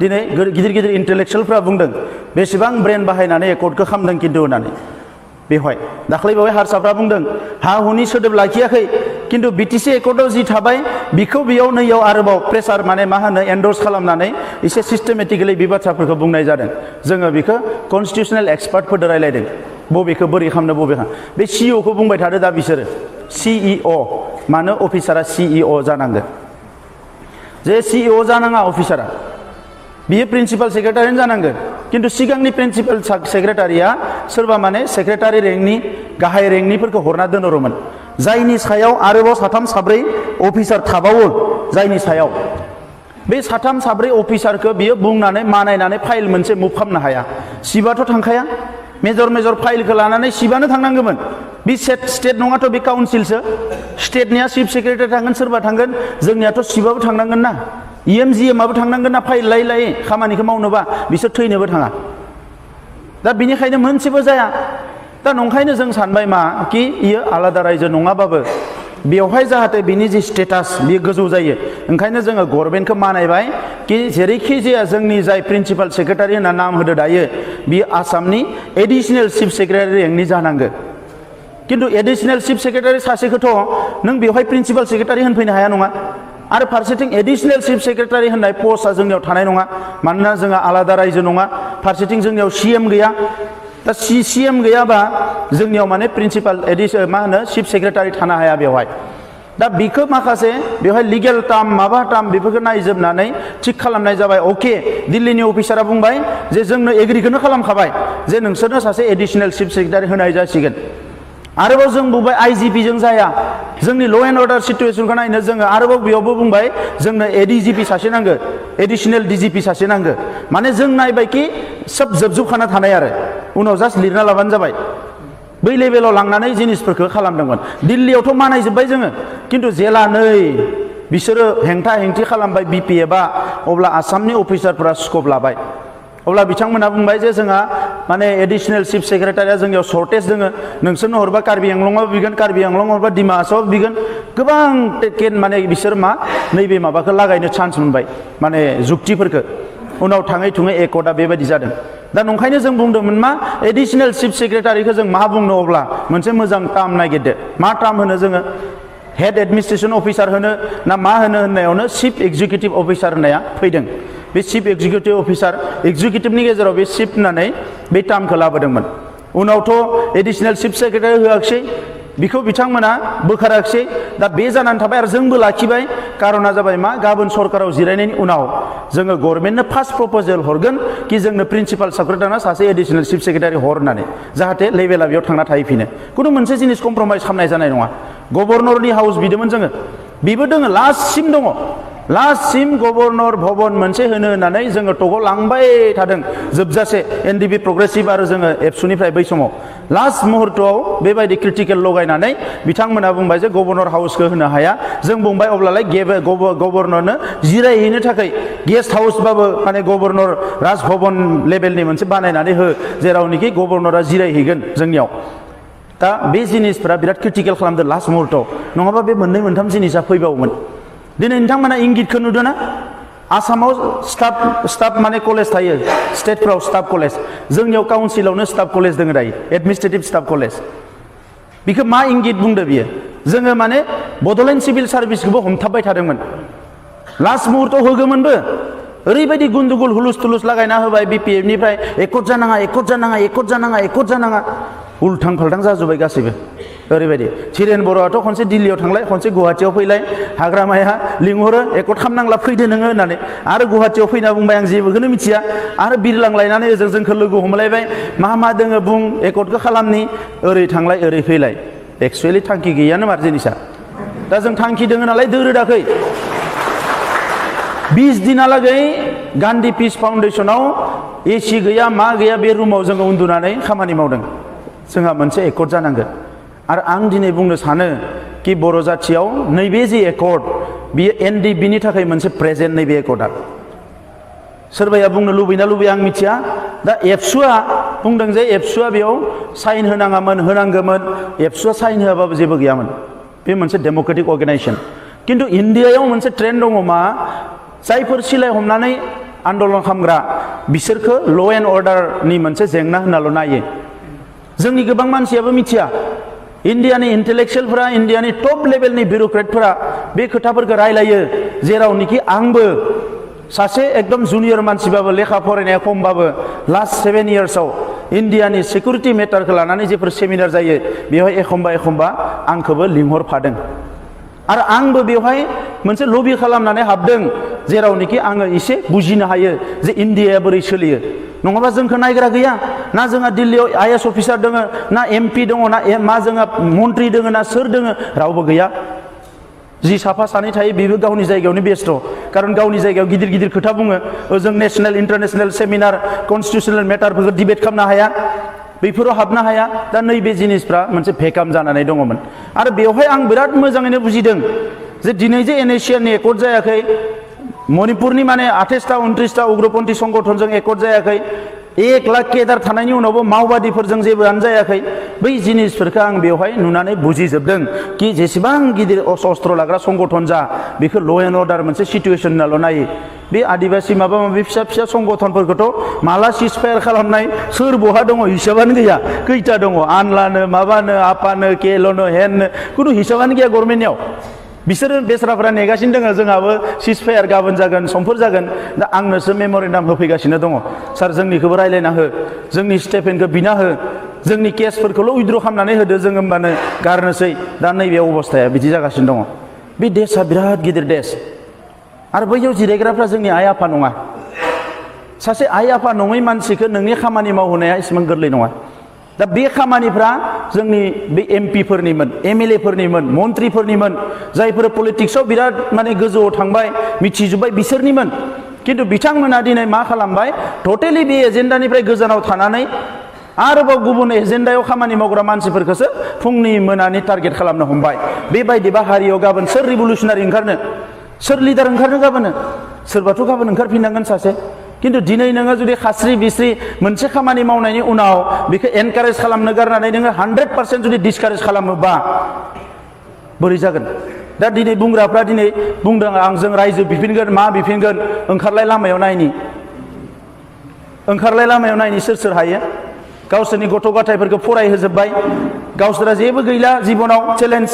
दिनै गिदिर इन्टेलेक्सुयेलफ्रा बुंदों बेसेबां ब्रेन बाहायनानै एकर्डखौ खालामदों खिन्थु होननानै। बेवहाय दाख्लैबावै हारसाफ्रा बुंदों हा हुनि सोदोब लाखियाखै, खिन्थु बिटिसि एकर्डआव जि थाबाय बिखौ बेयाव नैयाव आरोबाव प्रेसार माने मा होनो एन्डर्स खालामनानै एसे सिस्टेमेटिकेलि बे बाथ्राफोरखौ बुंनाय जादों। जोङो बेखौ कनस्टिटिउसनेल एक्सपार्टफोरजों रायलायदों बबेखौ बोरै खालामनो बबेखौ। बे सिइअखौ बुंबाय थादो दा बिसोरो सिइअ मानो अफिसारा सिइअ जानांगोन, जे सिइअ जानाङा अफिसारा, बियो प्रिन्सिपाल सेक्रेटारियानो जानांगोन। खिन्थु सिगांनि प्रिन्सिपाल सेक्रेटारिया सोरबा माने सेक्रेटारि रेंकनि गाहाय रेंकनिफोरखौ हरना दोनहरोमोन, जायनि सायाव आरोबाव साथाम साब्रै अफिसार थाबावो। जायनि सायाव बे साथाम साब्रै अफिसारखौ बियो बुंनानै मानायनानै फाइल मोनसे मुभ खालामनो हाया। सिबाथ' थांखाया, मेजर फाइलखौ लानानै सिबानो थांनांगौमोन। बे स्टेट नङाथ' बे काउन्सिलसो, स्टेटनिया चिफ सेक्रेटारि थांगोन सोरबा थांगोन, जोंनियाथ' सिबाबो थांनांगोन ना, इएमजिएमआबो थांनांगोन ना फाइल लायै खामानिखौ मावनोबा, बिसोर थैनोबो थाङा। दा बिनिखायनो मोनसेबो जाया। दा नंखायनो जों सानबाय मा कि इयो आलादा रायजो नङाबाबो बेवहाय जाहाथे बिनि जि स्टेटास बियो गोजौ जायो, ओंखायनो जोङो गभर्नमेन्टखौ मानायबाय कि जेरैखि जाया जोंनि जाय प्रिन्सिपाल सेक्रेटारि होनना नाम होदो दायो बियो आसामनि एडिशनेल चिफ सेक्रेटारि रेंकनि जानांगौ। खिन्थु एडिशनेल चिफ सेक्रेटारि सासेखौथ' नों बेवहाय प्रिन्सिपाल सेक्रेटारि होनफैनो हाया नङा, आरो फारसेथिं एडिशनेल चिफ सेक्रेटारि होननाय पस्टआ जोंनियाव थानाय नङा, मानोना जोंहा आलादा रायजो नङा। फारसेथिं जोंनियाव सिएम गैया। दा सिएम गैयाबा जोंनियाव माने प्रिन्सिपाल मा होनो चिफ सेक्रेटारि थानो हाया बेवहाय। दा बिखौ माखासे बेवहाय लिगेल टार्म माबा टार्म बेफोरखौ नायजोबनानै थिग खालामनाय जाबाय। अके, दिल्लीनि अफिसारा बुंबाय जे जोंनो एग्रिखौनो खालामखाबाय जे नोंसोरनो सासे एडिशनेल चिफ सेक्रेटारि होनाय जासिगोन। आरोबाव जों बुंबाय आइजिपिजों जाया, जोंनि ल' एन्ड अर्डार सिटुएसनखौ नायनो जोङो आरोबाव बेयावबो बुंबाय जोंनो एडिजिपि सासे नांगो, एडिशनेल डिजिपि सासे नांगो। माने जों नायबाय कि सब जोबजोबखाना थानाय आरो उनाव जास्ट लिरना लाबानो जाबाय। बै लेभेलाव लांनानै जिनिसफोरखौ खालामदोंमोन। दिल्लीयावथ' मानायजोब्बाय जोङो, खिन्थु जेला नै बिसोरो हेंथा हेंथि खालामबाय बिपिएफआ, अब्ला आसामनि अफिसारफोरा स्कप लाबाय। अब्ला बिथांमोनहा बुंबाय जे जोंहा माने एडिशनेल चिफ सेक्रेटारिया जोंनियाव सर्टेज दोङो, नोंसोरनो हरबा कार्बि आंलंआव बिगोन, कार्बि आंलं हरबा डिमा हासावबो बिगोन। गोबां माने बिसोर मा नैबे माबाखौ लागायनो चान्स मोनबाय, माने जुक्तिफोरखौ। उनाव थाङै थुङै एकर्डआ बेबायदि जादों। दा नंखायनो जों बुंदोंमोन मा एडिशनेल चिफ सेक्रेटारिखौ जों मा बुंनो, अब्ला मोनसे मोजां टार्म नागिरदो। मा टार्म होनो जोङो? हेड एडमिनिस्ट्रेसन अफिसार होनो ना मा होनो होननायावनो चिफ एक्जिकिउटिभ अफिसार होननाया फैदों। बे चिफ एक्जिकिउटिभ अफिसार, एक्जिकिउटिभनि गेजेराव बे चिफ होननानै बे टार्मखौ लाबोदोंमोन। उनावथ' एडिशनेल चिफ सेक्रेटारि होआखिसै, बिखौ बिथांमोना बोखाराखिसै। दा बे जानानै थाबाय आरो जोंबो लाखिबाय। कारना जाबाय मा, गाबोन सरकाराव जिरायनायनि उनाव जोङो गभर्नमेन्टनो फार्स्ट प्रप'जेल हरगोन कि जोंनो प्रिन्सिपाल सेक्रेटारिनो सासे एडिशनेल चिफ सेक्रेटारि हर होननानै, जाहाथे लेभेला बेयाव थांना थाहैफिनो। खुनु मोनसे जिनिस कमप्रमाइज खालामनाय जानाय नङा। गभर्नरनि हाउस बिदोंमोन जोङो, बेबो दङ, लास्टसिम दङ। लास्टसिम गभर्नर भवन मोनसे होनो होननानै जोङो टकआव लांबाय थादों जोबजासे, एनडिपि प्रग्रेसिभ आरो जोङो एबसुनिफ्राय बै समाव लास्ट मुहुर्तआव बेबायदि क्रिटिकेल लगायनानै बिथांमोना बुंबाय जे गभर्नर हाउसखौ होनो हाया। जों बुंबाय अब्लालाय गभर्नरनो जिरायहैनो थाखाय गेस्ट हाउसबाबो माने गभर्नर राजभवन लेभेलनि मोनसे बानायनानै हो, जेरावनोखि गभर्नरा जिरायहैगोन जोंनियाव। दा बे जिनिसफोरा बिराद क्रिटिकेल खालामदों लास्ट मुहुर्तआव, नङाबा बे मोननै मोनथाम जिनिसा फैबावोमोन। दिनै नोंथांमोना इंगितखौ नुदों ना? आसामाव स्टाफ माने कलेज थायो, स्टेटफ्राव स्टाफ कलेज, जोंनियाव काउन्सिलावनो स्टाफ कलेज दङ दायो, एडमिनिस्ट्रेटिभ स्टाफ कलेज। बेखौ मा इंगित बुंदो बियो? जोङो माने बड'लेण्ड सिभिल सार्भिसखौबो हमथाबबाय थादोंमोन। लास्ट मुहुर्तआव होगोमोनबो, ओरैबायदि गुन्दुगुल हुलुस थुलुस लागायना होबाय बिपिएफनिफ्राय, एकर्ड जानाङा, एकर्ड जानाङा, एकर्ड जानाङा, एकर्ड जानाङा, उल्थां फाल्थां जाजोब्बाय गासैबो। ओरैबायदि धीरेन बर'आथ' खनसे दिल्लीयाव थांलाय, खनसे गुवाहाटियाव फैलाय, हाग्रामाया लिंहरो एकर्ड खालामनांला फैदो नोङो होननानै, आरो गुवाहाटियाव फैना बुंबाय आं जेबोखौनो मिथिया, आरो बिरलांलायनानै ओजों जोंखौ लोगो हमलायबाय, मा दोङो बुं, एकर्डखौ खालामनि, ओरै थांलाय ओरै फैलाय। एक्सुवेलि थांखि गैयानो मार जिनिसा। दा जों थांखि दोङो नालाय दोरोदाखै। 20 दिनालागै गान्धी पिस फाउन्डेसनाव एसि गैया मा गैया बे रुमाव जोङो उन्दुनानै खामानि मावदों। जोंहा मोनसे एकर्ड जानांगोन। आरो आं दिनै बुंनो सानो कि बर' जाथियाव नैबे जे एकर्ड, बियो एनडिपिनि थाखाय मोनसे प्रेजेन्ट। नैबे एकर्डआ सोरबाया बुंनो लुबैना लुबैया आं मिथिया दा एबसुआ बुंदों जे एबसुआ बेयाव साइन होनाङामोन होनांगौमोन एबसुआ साइन होआबाबो जेबो गैयामोन बे मोनसे डेम'क्रेटिक अर्गेनाइजेसन खिन्थु इन्डियायाव मोनसे ट्रेन्ड दङ मा जायफोर सिलाय हमनानै आन्दलन खालामग्रा बिसोरखौ ल' एन्ड अर्डारनि मोनसे जेंना होननाल' नायो जोंनि गोबां मानसियाबो मिथिया इन्डियानि इन्टेलेक्सुयेलफोरा इन्डियानि टप लेभेलनि बिउर'क्रेटफोरा बे खोथाफोरखौ रायलायो जेरावनोखि आंबो सासे एकदम जुनियर मानसिबाबो लेखा फरायनाया खमबाबो लास्ट 7 इयार्सआव इन्डियानि सिकिउरिटि मेटारखौ लानानै जेफोर सेमिनार जायो बेवहाय एखमबा आंखौबो लिंहरफादों आरो आंबो बेवहाय मोनसे लबि खालामनानै हाबदों जेरावनोखि आङो एसे बुजिनो हायो जे इन्डियाया बोरै सोलियो नङाबा जोंखौ नायग्रा गैया ना जोंहा दिल्लीयाव आइएएस अफिसार दङ ना एमपि दङ ना मा जोंहा मन्त्रि दङ ना सोर दङ रावबो गैया जि साफा सानै थायो बेबो गावनि जायगायावनो बेस्थ' खारन गावनि जायगायाव गिदिर गिदिर खोथा बुङो ओजों national international seminar constitutional मेटारफोरखौ debate खालामनो हाया बेफोराव हाबनो हाया दा नैबे जिनिसफ्रा मोनसे भेकाम जानानै दङमोन आरो बेवहाय आं बिराद मोजाङैनो बुजिदों जे दिनै जे एनएसिआरनि एकर्ड जायाखै मणिपुरनि माने 28टा 29टा उग्रपन्थी संगठनजों एकर्ड जायाखै 1 लाख केदार थानायनि उनावबो मावबादिफोरजों जेबोआनो जायाखै बै जिनिसफोरखौ आं बेवहाय नुनानै बुजिजोबदों कि जेसेबां गिदिर अस्त्र लाग्रा संगठन जा बेखौ ल' एन्ड अर्डार मोनसे सिटुएसन होननाल' नायो बे आदिबासि माबा माबि फिसा फिसा संगठनफोरखौथ' माला सिजफायार खालामनाय सोर बहा दङ हिसाबानो गैया खैथा दङ आनलानो माबानो आपानो केल'नो हेननो खुनु हिसाबानो गैया गभर्नमेन्टनियाव बिसोरो बेसराफोरा नेगासिनो दङ जोंहाबो सिजफायार गाबोन जागोन समफोर जागोन दा आंनोसो मेम'रेन्डाम होफैगासिनो दङ सार जोंनिखौबो रायलायना हो जोंनि स्टेफेनखौ बिना हो जोंनि केसफोरखौल' उइद्र' खालामनानै होदो जों होमबानो गारनोसै दा नैबे अबस्थाया बिदि जागासिनो दङ बे देशआ बिराद गिदिर देश आरो बैयाव जिरायग्राफ्रा जोंनि आइ आफा नङा सासे आइ आफा नङै मानसिखौ नोंनि खामानि मावहोनाया एसेबां गोरलै नङा दा बे खामानिफ्रा जोंनि बे एमपिफोरनिमोन एमएलएफोरनिमोन मन्त्रिफोरनिमोन जायफोर पलिटिक्सआव बिराद माने गोजौआव थांबाय मिथिजोब्बाय बिसोरनिमोन खिन्थु बिथांमोना दिनै मा खालामबाय टटेलि बे एजेन्डानिफ्राय गोजानाव थानानै आरोबाव गुबुन एजेन्डायाव खामानि मावग्रा मानसिफोरखौसो फुंनि मोनानि टारगेट खालामनो हमबाय बेबायदिबा हारियाव गाबोन सोर रिभलुसनारि ओंखारनो सोर लिडार ओंखारनो गाबोनो सोरबाथ' गाबोन ओंखारफिननांगोन सासे खिन्थु दिनै नोङो जुदि खास्रि बिस्रि मोनसे खामानि मावनायनि उनाव बेखौ एनकारेज खालामनो गारनानै नोङो 100% जुदि डिसकारेज खालामोबा बोरै जागोन दा दिनै बुंग्राफ्रा दिनै बुंदों आं जों रायजो बिफिनगोन मा बिफिनगोन ओंखारलाय लामायाव नायनि सोर सोर हायो गावसोरनि गथ' गथायफोरखौ फरायहोजोब्बाय गावसोरा जेबो गैला जिबनाव चेलेन्ज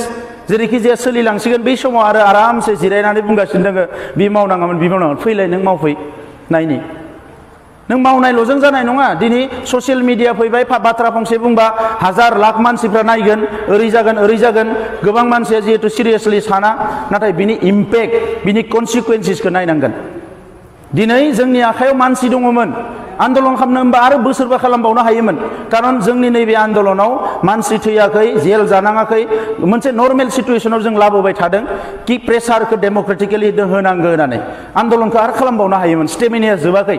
जेरैखि जाया सोलिलांसिगोन बै समाव आरो आरामसे जिरायनानै बुंगासिनो दङ बे मावनाङामोन बे मावनाङामोन फैलाय नों मावफै नायनि नों मावनायल'जों जानाय नङा दिनै ससियेल मिडिया फैबाय बाथ्रा फंसे बुंबा 1000 लाख मानसिफ्रा नायगोन ओरै जागोन गोबां मानसिया जिहेतु सिरियासलि साना नाथाय बिनि इम्पेक्ट बिनि कनसिकुवेन्सेसखौ नायनांगोन दिनै जोंनि आखायाव मानसि दङमोन आन्दलन खालामनो होनबा आरो बोसोरबा खालामबावनो हायोमोन खारन जोंनि नैबे आन्दलनाव मानसि थैयाखै जेल जानाङाखै मोनसे नर्मेल सिटुएसनाव जों लाबोबाय थादों कि प्रेसारखौ डेम'क्रेटिकेलि होनांगौ होननानै आन्दलनखौ आरो खालामबावनो हायोमोन स्टेमिनाया जोबाखै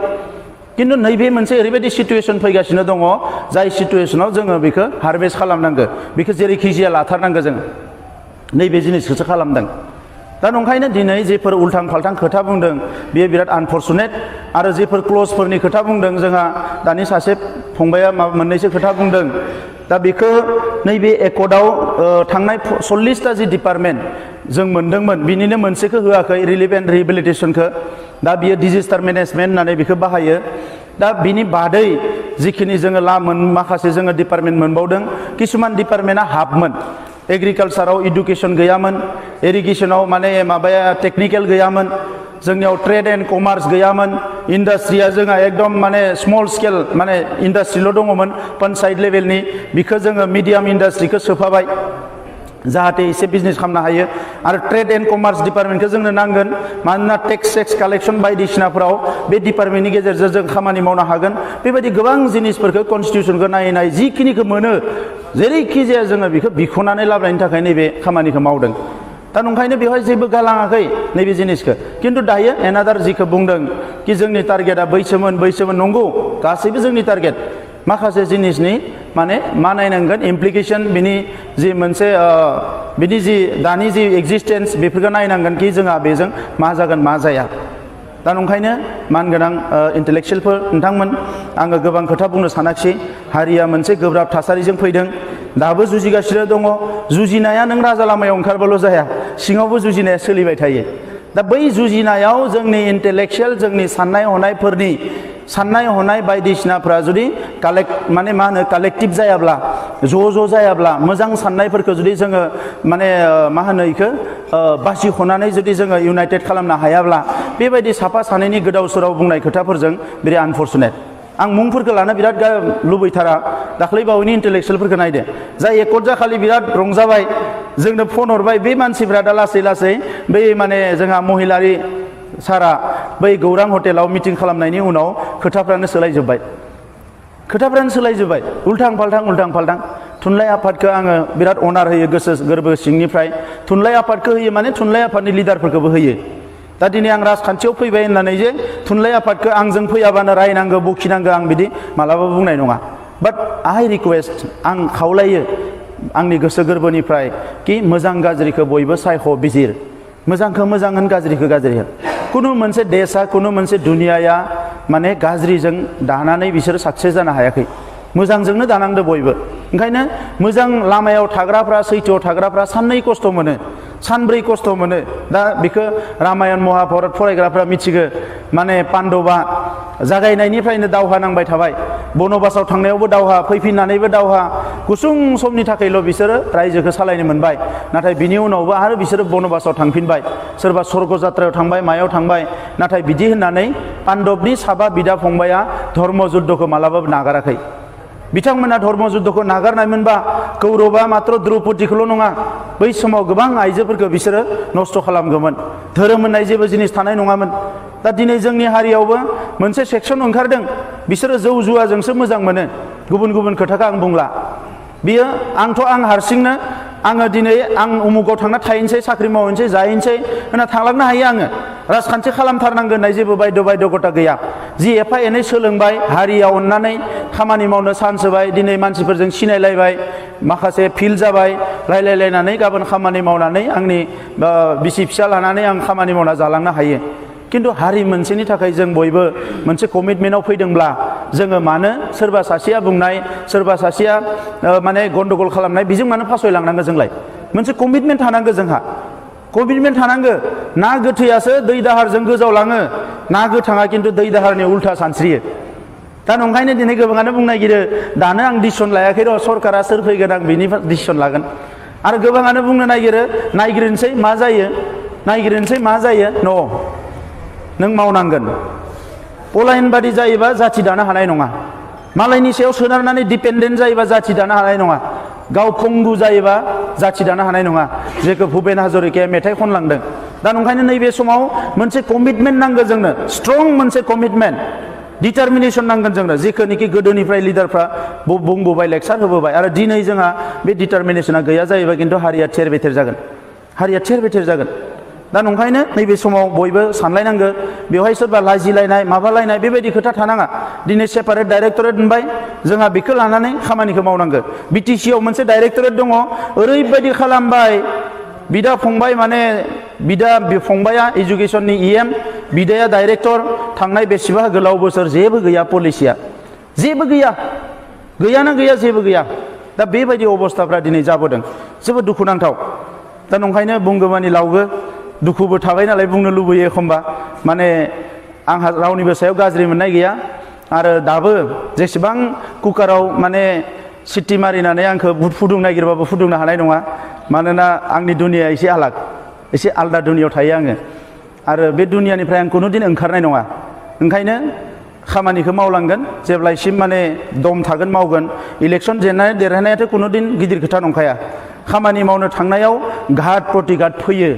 खिन्थु नैबे मोनसे ओरैबायदि सिटुएसन फैगासिनो दङ जाय सिटुएसनाव जोङो बेखौ हारभेस्ट खालामनांगौ बेखौ जेरैखि जाया लाथारनांगौ जोङो नैबे जिनिसखौसो खालामदों दा नंखायनो दिनै जेफोर उल्थां फाल्थां खोथा बुंदों बेयो बिराद आनफर्चुनेट आरो जेफोर क्लजफोरनि खोथा बुंदों जोंहा दानि सासे फंबाया मोननैसो खोथा बुंदों दा बेखौ नैबे एकर्डआव थांनाय 40टा जि डिपार्टमेन्ट जों मोनदोंमोन बिनिनो मोनसेखौ होआखै रिलिफ एन्ड रिहेबिलिटेसनखौ दा बियो डिजास्टार मेनेजमेन्ट होननानै बेखौ बाहायो दा बिनि बादै जिखिनि जोङो माखासे जोङो डिपार्टमेन्ट मोनबावदों किसुमान डिपार्टमेन्टआ हाबमोन एग्रिकालसाराव इडुकेसन गैयामोन इरिगेसनाव माने माबाया टेक्निकेल गैयामोन जोंनियाव ट्रेड एन्ड कमार्स गैयामोन इन्डास्ट्रिया जोंहा एकदम माने स्मल स्केल माने इन्डास्ट्रिल' दङमोन पन्सायत लेभेलनि बिखौ जोङो मिडियाम इन्डास्ट्रिखौ सोफाबाय जाहाथे एसे बिजनेस खालामनो हायो आरो ट्रेड एन्ड कमार्स डिपार्टमेन्टखौ जोंनो नांगोन मानोना टेक्स कालेक्सन बायदिसिनाफ्राव बे डिपार्टमेन्टनि गेजेरजों जों खामानि मावनो हागोन बेबायदि गोबां जिनिसफोरखौ कनस्टिटिउसनखौ नायै जिखिनिखौ मोनो जेरैखि जाया जोङो बेखौ बिख'नानै लाबोनायनि थाखाय नैबे खामानिखौ मावदों दा नंखायनो बेवहाय जेबो गालाङाखै नैबे जिनिसखौ खिन्थु दायो एनादार जिखौ बुंदों कि जोंनि टारगेटआ बैसोमोन नंगौ गासैबो जोंनि टारगेट माखासे जिनिसनि माने मा नायनांगोन इमप्लिकेसन बिनि जि मोनसे बिनि जि दानि जि एक्जिस्टेन्स बेफोरखौ नायनांगोन कि जोंहा बेजों मा जागोन मा जाया दा नंखायनो मानगोनां इन्टेलेक्सुयेलफोर नोंथांमोन आङो गोबां खोथा बुंनो सानाखिसै हारिया मोनसे गोब्राब थासारिजों फैदों दाबो जुजिगासिनो दङ जुजिनाया नों राजा लामायाव ओंखारबाल' जाया सिङावबो जुजिनाया सोलिबाय थायो दा बै जुजिनायाव जोंनि इन्टेलेक्सुयेल जोंनि साननाय हनाय बायदिसिनाफ्रा जुदि माने मा होनो कालेक्टिभ जायाब्ला ज' जायाब्ला मोजां साननायफोरखौ जुदि जोङो माने मा होनो इखो बासिख'नानै जुदि जोङो इउनाइटेड खालामनो हायाब्ला बेबायदि साफा सानैनि गोदाव सोराव बुंनाय खोथाफोरजों बिराद आनफर्चुनेट आं मुंफोरखौ लानो बिराद लुबैथारा दाख्लै बावैनि इन्टेलेक्सुयेलफोरखौ नायदो जाय एकर्ड जाखालि बिराद रंजाबाय जोंनो फन हरबाय बे मानसिफ्रा दा लासै बै माने जोंहा महिलारि सारा बै गौरां हटेलाव मिटिं खालामनायनि उनाव खोथाफ्रानो सोलायजोब्बाय उल्थां फाल्थां थुनलाइ आफादखौ आङो बिराद अनार होयो गोसो गोरबो सिंनिफ्राय थुनलाइ आफादखौ होयो माने थुनलाइ आफादनि लिडारफोरखौबो होयो दा दिनै आं राजखान्थियाव फैबाय होननानै जे थुनलाइ आफादखौ आंजों फैयाबानो रायनांगौ बखिनांगौ आं बिदि मालाबाबो बुंनाय नङा बाट आइ रिकुवेस्ट आं खावलायो आंनि गोसो गोरबोनिफ्राय कि मोजां गाज्रिखौ बयबो सायख' बिजिर मोजांखौ मोजां होन गाज्रिखौ गाज्रि होन कुनु मोनसे देशा कुनु मोनसे दुनियाया माने गाज्रिजों दानानै बिसोर साक्सेस जानो हायाखै मोजांजोंनो दानांदो बयबो ओंखायनो मोजां लामायाव थाग्राफ्रा सैथोआव थाग्राफ्रा साननै खस्थ' मोनो सानब्रै खस्थ' मोनो दा बेखौ रामायण महाभारत फरायग्राफ्रा मिथिगो माने पान्डबा जागायनायनिफ्रायनो दावहा नांबाय थाबाय बनबासाव थांनायावबो दावहा फैफिननानैबो दावहा गुसुं समनि थाखायल' बिसोरो रायजोखौ सालायनो मोनबाय नाथाय बिनि उनावबो आरो बिसोरो बनबासाव थांफिनबाय सोरबा स्वर्ग जात्रायाव थांबाय मायाव थांबाय नाथाय बिदि होननानै पान्डबनि साबा बिदा फंबाया धर्म जुद्धखौ मालाबाबो नागाराखै बिथांमोना धर्म जुद्धखौ नागारनायमोनबा कौरबा मात्र द्रौपदीखौल' नङा बै समाव गोबां आइजोफोरखौ बिसोरो नस्थ' खालामगौमोन धोरोम होननाय जेबो जिनिस थानाय नङामोन दा दिनै जोंनि हारियावबो मोनसे सेक्सन ओंखारदों बिसोरो जौ जुवाजोंसो मोजां मोनो गुबुन खोथाखौ आं बुंला बियो आं हारसिंनो आङो दिनै आं उमुगाव थांना थाहैनोसै साख्रि मावहैनोसै जाहैनोसै होनना थांलांनो हायो आङो राजखान्थि खालामथारनांगोन होननाय जेबो बायद'गता गैया जि एफा एनै सोलोंबाय हारिया अननानै खामानि मावनो चान्स होबाय दिनै मानसिफोरजों सिनायलायबाय माखासे फिल जाबाय रायलायलायनानै गाबोन खामानि मावनानै आंनि बिसि फिसा लानानै आं खामानि मावना जालांनो हायो किन्तु हारि मोनसेनि थाखाय जों बयबो मोनसे कमिटमेन्टआव फैदोंब्ला जोङो मानो सोरबा सासेया बुंनाय सोरबा सासेया माने गन्डगल खालामनाय बेजों मानो फासयलांनांगौ जोंलाय मोनसे कमिटमेन्ट थानांगौ जोंहा कमिटमेन्ट थानांगौ ना गोथैयासो दै दाहारजों गोजावलाङो ना गोथाङा किन्तु दै दाहारनि उल्था सानस्रियो दा नंखायनो दिनै गोबाङानो बुंनो नागिरो दानो आं डिसिसन लायाखै र' सरकारा सोर फैगोन आं बिनि डिसिसन लागोन आरो गोबाङानो बुंनो नागिरो नायग्रोनोसै मा जायो न' नों मावनांगोन पलायन बादि जायोबा जाथि दानो हानाय नङा मालायनि सायाव सोनारनानै डिपेन्डेन्ट जायोबा जाथि दानो हानाय नङा गाव पंगु जायोबा जाथि दानो हानाय नङा जेखौ भुपेन हाजरिकाया मेथाइ खनलांदों दा नंखायनो नैबे समाव मोनसे कमिटमेन्ट नांगौ जोंनो स्ट्रं मोनसे कमिटमेन्ट डिटारमिनेसन नांगोन जोंनो जेखौनोखि गोदोनिफ्राय लिडारफ्रा बुंबोबाय लेक्सार होबोबाय आरो दिनै जोंहा बे डिटारमिनेसना गैया जायोबा किन्तु हारिया थेर बेथेर जागोन दा नंखायनो नैबे समाव बयबो सानलायनांगौ बेवहाय सोरबा लाजिलायनाय माबालायनाय बेबायदि खोथा थानाङा दिनै सेपारेट डाइरेक्टरेट मोनबाय जोंहा बेखौ लानानै खामानिखौ मावनांगौ बिटिसिआव मोनसे डाइरेक्टरेट दङ ओरैबायदि खालामबाय बिदा फंबाय माने फंबाया एजुकेसननि इएम बिदाया डाइरेक्टर थांनाय बेसेबा गोलाव बोसोर जेबो गैया पलिसिया जेबो गैया दा बेबायदि अबस्थाफ्रा दिनै जाबोदों जोबोद दुखुनांथाव दा नंखायनो बुंगौमानि लावगो दुखुबो थाबाय नालाय बुंनो लुबैयो एखमबा माने आंहा रावनिबो सायाव गाज्रि मोननाय गैया आरो दाबो जेसेबां कुकाराव माने सिटी मारिनानै आंखौ फुदुंनो नागिरबाबो फुदुंनो हानाय नङा मानोना आंनि दुनिया एसे आलदा दुनियाव थायो आङो आरो बे दुनियानिफ्राय आं कुनु दिन ओंखारनाय नङा ओंखायनो खामानिखौ मावलांगोन जेब्लासिम माने दम थागोन मावगोन इलेक्सन जेननाय देरहानायाथ' कुनु दिन गिदिर खोथा नंखाया खामानि मावनो थांनायाव घात प्रतिघात फैयो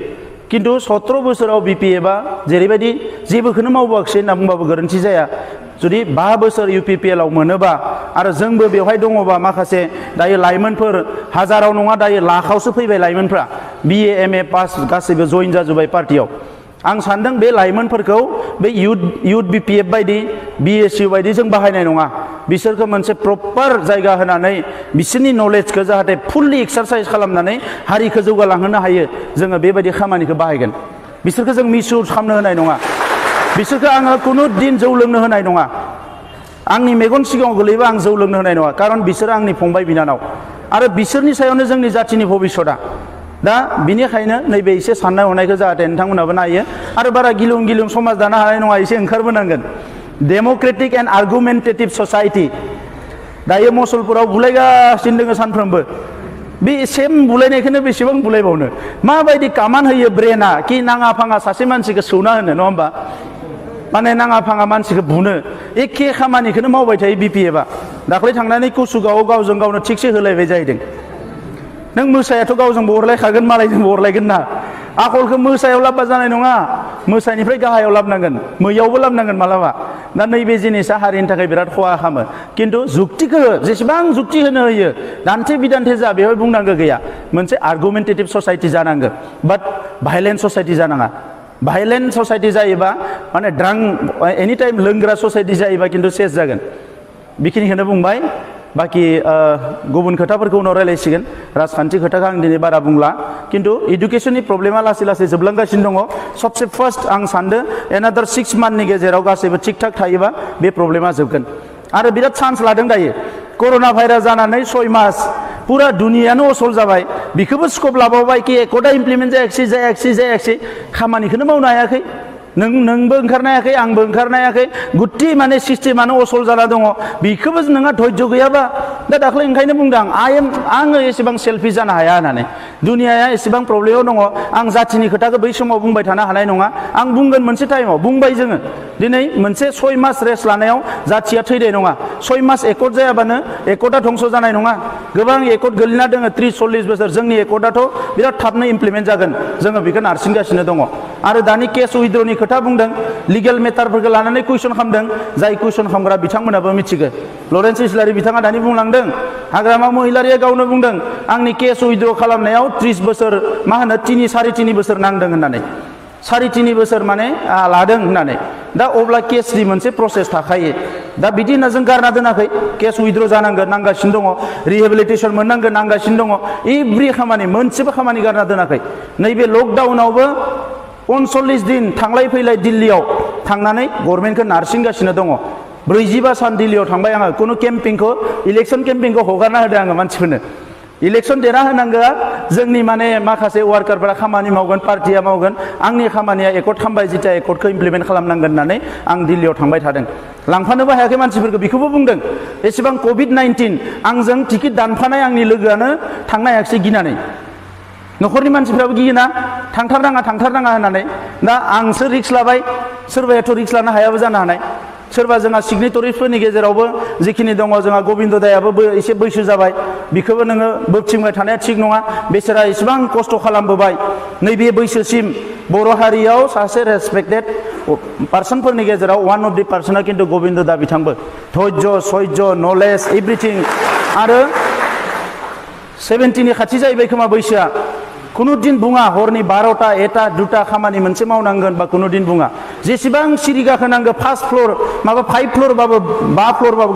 किन्तु 17 बोसोराव बिपिएफआ जेरैबायदि जेबोखौनो मावबोआखिसै होनना बुंबाबो गोरोन्थि जाया जुदि 5 बोसोर इउपिपिएलआव मोनोबा आरो जोंबो बेवहाय दङबा माखासे दायो लाइमोनफोर हाजाराव नङा दायो लाखावसो फैबाय लाइमोनफ्रा बिए एमए पास गासैबो जइन जाजोब्बाय पार्टियाव आं सानदों बे लाइमोनफोरखौ बे युथ बिपिएफ बायदि बिएसइउ बायदि जों बाहायनाय नङा बिसोरखौ मोनसे प्रपार जायगा होनानै बिसोरनि नलेजखौ जाहाथे फुल्लि एक्सारसाइज खालामनानै हारिखौ जौगालांहोनो हायो जोङो बेबायदि खामानिखौ बाहायगोन बिसोरखौ जों मिसइउज खालामनो होनाय नङा बिसोरखौ आङो कुनु दिन जौ लोंनो होनाय नङा आंनि मेगन सिगाङाव गोलैबा आं जौ लोंनो होनाय नङा कारन बिसोर आंनि फंबाय बिनानाव आरो बिसोरनि सायावनो जोंनि जाथिनि भबिष्यतआ दा बिनिखायनो नैबे एसे साननाय हनायखौ जाहाथे नोंथांमोनाबो नायो आरो बारा गिलुं गिलुं समाज दानो हानाय नङा एसे ओंखारबोनांगोन डेम'क्रेटिक एन्ड आर्गुमेन्टेटिभ ससाइटि दायो मसलपुराव बुलायगासिनो दङ सानफ्रोमबो बे सेम बुलायनायखौनो बेसेबां बुलायबावनो माबायदि कामान होयो ब्रेना कि नाङा फाङा सासे मानसिखौ सौना होनो नङा होमबा माने नाङा फाङा मानसिखौ बुनो एखे खामानिखौनो मावबाय थायो बिपिएफआ दाख्लै थांनानै कुसुगाव गावजों गावनो थिगसे होलायबाय जाहैदों नों मोसायाथ' गावजोंबो अरलायखागोन मालायजोंबो अरलायगोन ना आखलखौ मोसायाव लाबबा जानाय नङा मोसानिफ्राय गाहायाव लाबनांगोन मैयावबो लाबनांगोन मालाबा दा नैबे जिनिसा हारिनि थाखाय बिराद खहा खालामो खिन्थु जुक्तिखौ जेसेबां जुक्ति होनो होयो दान्थे बिदान्थे जा बेवहाय बुंनांगौ गैया मोनसे आर्गुमेन्टेटिभ ससाइटि जानांगौ बाट भाइलेन्ट ससाइटि जानाङा भाइलेन्ट ससाइटि जायोबा माने ड्रां एनि टाइम लोंग्रा ससाइटि जायोबा खिन्थु सेस जागोन बेखिनिखौनो बुंबाय बाखि गुबुन खोथाफोरखौ उनाव रायलायसिगोन राजखान्थि खोथाखौ आं दिनै बारा बुंला खिन्थु इडुकेसननि प्रब्लेमा लासै लासै जोबलांगासिनो दङ सबसे फार्स्ट आं सानदों एनादार 6 मान्थनि गेजेराव गासैबो थिग थाक थायोबा बे प्रब्लेमा जोबगोन आरो बिराद चान्स लादों दायो कर'ना भाइरास जानानै 6 मास पुरा दुनियानो असल जाबाय बेखौबो स्कप लाबावबाय कि एकदा इमप्लिमेन्ट जायाखिसै खामानिखौनो मावनो हायाखै नोंबो ओंखारनो हायाखै आंबो ओंखारनो हायाखै गुत्ति माने सिस्टेमानो असल जाना दङ बेखौबो नोंहा धैर्य गैयाबा दा दाख्लै ओंखायनो बुंदों आङो एसेबां सेल्फिश जानो हाया होननानै दुनियाया एसेबां प्रब्लेमाव दङ आं जाथिनि खोथाखौ बै समाव बुंबाय थानो हानाय नङा आं बुंगोन मोनसे टाइमाव बुंबाय जोङो दिनै मोनसे 6 मास रेस्ट लानायाव जाथिया थैनाय नङा 6 मास एकर्ड जायाबानो एकर्डा धंस जानाय नङा गोबां एकर्ड गोलैना दङ 30-40 बोसोर जोंनि एकर्डाथ' बिराद थाबनो इमप्लिमेन्ट जागोन जोङो बेखौ नारसिनगासिनो दङ आरो दानि केस उइद्र'नि खोथा बुंदों लिगेल मेटारफोरखौ लानानै कुइसन खालामदों जाय कुइसन खालामग्रा बिथांमोनाबो मिथिगौ लरेन्स इस्लारि बिथाङा दानि बुंलांदों हाग्रामा महिलारिया गावनो बुंदों आंनि केस उइद्र' खालामनायाव 30 बोसोर मा होनो 3.5 बोसोर नांदों होननानै 3.5 बोसोर माने लादों होननानै दा अब्ला केसनि मोनसे प्रसेस थाखायो दा बिदि होनना जों गारना दोनाखै केस उइद्र' जानांगोन नांगासिनो दङ रिहेबिलिटेसन मोननांगोन नांगासिनो दङ एभ्रि खामानि मोनसेबो खामानि गारना दोनाखै नैबे लकडाउनावबो 39 दिन थांलाय फैलाय दिल्लीयाव थांनानै गभर्नमेन्टखौ नारसिनगासिनो दङ 45 सान दिल्लीयाव थांबाय आङो खुनु केम्पिंखौ इलेक्सन केम्पिंखौ हगारना होदों आङो मानसिफोरनो इलेक्सन देना होनांगौआ जोंनि माने माखासे वार्कारफोरा खामानि मावगोन पार्टिया मावगोन आंनि खामानिया एकर्ड खालामबाय जिता एकर्डखौ इमप्लिमेन्ट खालामनांगोन होननानै आं दिल्लीयाव थांबाय थादों लांफानोबो हायाखै मानसिफोरखौ बेखौबो बुंदों एसेबां कभिड-19 आंजों टिकेट दानफानाय आंनि लोगोआनो थांनो हायाखिसै गिनानै न'खरनि मानसिफ्राबो गियोना थांथारनाङा होननानै दा आंसो रिक्स लाबाय सोरबायाथ' रिक्स लानो हायाबो जानो हानाय सोरबा जोंहा सिगनेटरिसफोरनि गेजेरावबो जिखिनि दङ जोंहा गबिन्द दायाबो एसे बैसो जाबाय बेखौबो नोङो बोबथिंबाय थानाया थिग नङा बेसोरा इसेबां खस्थ' खालामबोबाय नैबे बैसोसिम बर' हारियाव सासे रेसपेक्टेड पार्सनफोरनि गेजेराव वान अफ दि पार्सना खिन्थु गबिन्द दा बिथांबो धैर्य सैज्य नलेज एभ्रिथिं आरो 70 नि खाथि जाहैबाय खोमा बैसोआ कुनु दिन बुङा हरनि 12टा 1टा 2टा खामानि मोनसे मावनांगोन बा कुनु दिन बुङा जेसेबां सिरि गाखोनांगौ 1st फ्लोर माबा 5 फ्लोर बाबो 5 फ्लोर बाबो